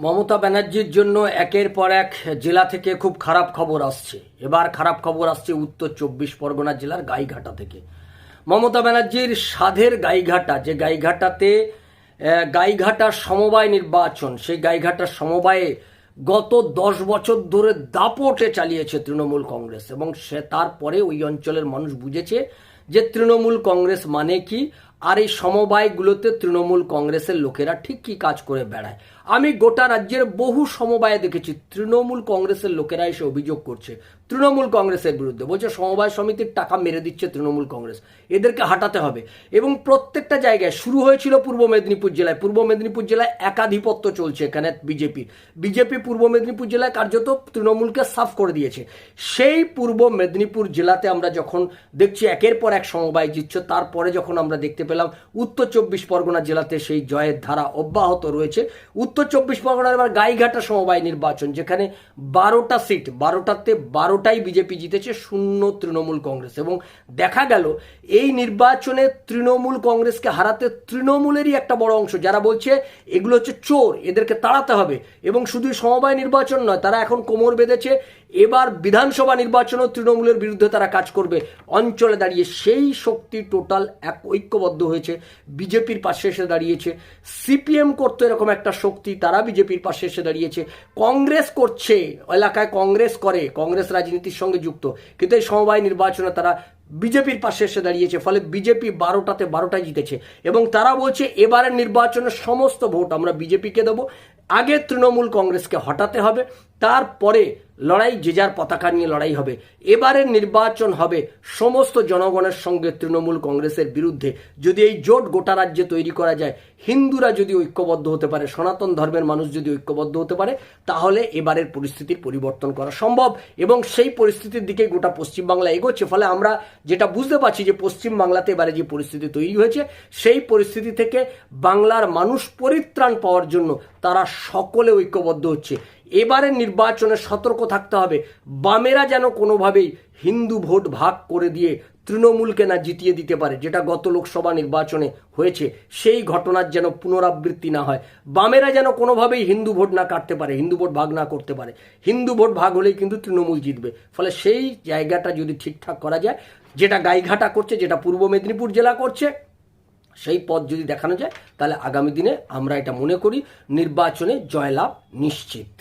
মমতা ব্যানার্জির জন্য একের পর এক জেলা থেকে খুব খারাপ খবর আসছে। এবার খারাপ খবর আসছে উত্তর 24 পরগনা জেলার গাইঘাটা থেকে। মমতা ব্যানার্জির সাধের গাইঘাটা, যে গাইঘাটাতে গাইঘাটা সমবায় নির্বাচন, সেই গাইঘাটার সমবায়ে গত 10 বছর ধরে দাপটে চালিয়েছে তৃণমূল কংগ্রেস, এবং সে তারপরে ওই অঞ্চলের মানুষ বুঝেছে যে তৃণমূল কংগ্রেস মানে কি, আর এই সমবায়গুলোতে তৃণমূল কংগ্রেসের লোকেরা ঠিক কি কাজ করে বেড়ায়। আমি গোটা রাজ্যের বহু সমবায়ে দেখেছি তৃণমূল কংগ্রেসের লোকেরা এসে অভিযোগ করছে তৃণমূল কংগ্রেসের বিরুদ্ধে, বলছে সমবায় সমিতির টাকা মেরে দিচ্ছে তৃণমূল কংগ্রেস, এদেরকে হাঁটাতে হবে। এবং প্রত্যেকটা জায়গায় শুরু হয়েছিল পূর্ব মেদিনীপুর জেলায়। পূর্ব মেদিনীপুর জেলায় একাধিপত্য চলছে এখানে বিজেপি পূর্ব মেদিনীপুর জেলায় কার্যত তৃণমূলকে সাফ করে দিয়েছে। সেই পূর্ব মেদিনীপুর জেলাতে আমরা যখন দেখছি একের পর এক সমবায় জিতছে, তারপরে যখন আমরা দেখতে পেলাম উত্তর 24 পরগনা জেলাতে সেই জয়ের ধারা অব্যাহত রয়েছে। উত্তর 24 পরগনার এবার গাইঘাটা সমবায় নির্বাচন, যেখানে 12টা সিট, 12টাতে 12টাই বিজেপি জিতেছে, 0 তৃণমূল কংগ্রেস। এবং দেখা গেল এই নির্বাচনে তৃণমূল কংগ্রেসকে হারাতে তৃণমূলেরই একটা বড় অংশ, যারা বলছে এগুলো হচ্ছে চোর, এদেরকে তাড়াতে হবে। এবং শুধু সমবায় নির্বাচন নয়, তারা এখন কোমর বেঁধেছে এবার বিধানসভা নির্বাচনও তৃণমূলের বিরুদ্ধে তারা কাজ করবে। অঞ্চলে দাঁড়িয়ে সেই শক্তি টোটাল এক ঐক্যবদ্ধ হয়েছে, বিজেপির পাশে এসে দাঁড়িয়েছে। সিপিএম করতো এরকম একটা শক্তি, তারা বিজেপির পাশে এসে দাঁড়িয়েছে। কংগ্রেস করছে, এলাকায় কংগ্রেস করে, কংগ্রেস রাজনীতির সঙ্গে যুক্ত, কিন্তু এই সমবায় নির্বাচনে তারা বিজেপির পাশে এসে দাঁড়িয়েছে। ফলে বিজেপি 12টাতে 12টাই জিতেছে, এবং তারা বলছে এবারের নির্বাচনের সমস্ত ভোট আমরা বিজেপিকে দেবো। আগে তৃণমূল কংগ্রেসকে হটাতে হবে, তারপরে লড়াই যে যার পতাকা নিয়ে লড়াই হবে। এবারের নির্বাচন হবে সমস্ত জনগণের সঙ্গে তৃণমূল কংগ্রেসের বিরুদ্ধে। যদি এই জোট গোটা রাজ্যে তৈরি করা যায়, হিন্দুরা যদি ঐক্যবদ্ধ হতে পারে, সনাতন ধর্মের মানুষ যদি ঐক্যবদ্ধ হতে পারে, তাহলে এবারের পরিস্থিতির পরিবর্তন করা সম্ভব। এবং সেই পরিস্থিতির দিকে গোটা পশ্চিমবাংলা এগোচ্ছে। ফলে আমরা যেটা বুঝতে পারছি যে পশ্চিমবাংলাতে এবারে যে পরিস্থিতি তৈরি হয়েছে, সেই পরিস্থিতি থেকে বাংলার মানুষ পরিত্রাণ পাওয়ার জন্য তারা সকলে ঐক্যবদ্ধ হচ্ছে। এবারের নির্বাচনে সতর্ক থাকতে হবে, বামেরা যেন কোনোভাবেই হিন্দু ভোট ভাগ করে দিয়ে তৃণমূলকে না জিতিয়ে দিতে পারে, যেটা গত লোকসভা নির্বাচনে হয়েছে। সেই ঘটনার যেন পুনরাবৃত্তি না হয়। বামেরা যেন কোনোভাবেই হিন্দু ভোট না কাটতে পারে, হিন্দু ভোট ভাগ না করতে পারে। হিন্দু ভোট ভাগ হলেই কিন্তু তৃণমূল জিতবে। ফলে সেই জায়গাটা যদি ঠিকঠাক করা যায়, যেটা গাইঘাটা করছে, যেটা পূর্ব মেদিনীপুর জেলা করছে, সেই পথ যদি দেখানো যায়, তাহলে আগামী দিনে আমরা এটা মনে করি নির্বাচনে জয়লাভ নিশ্চিত।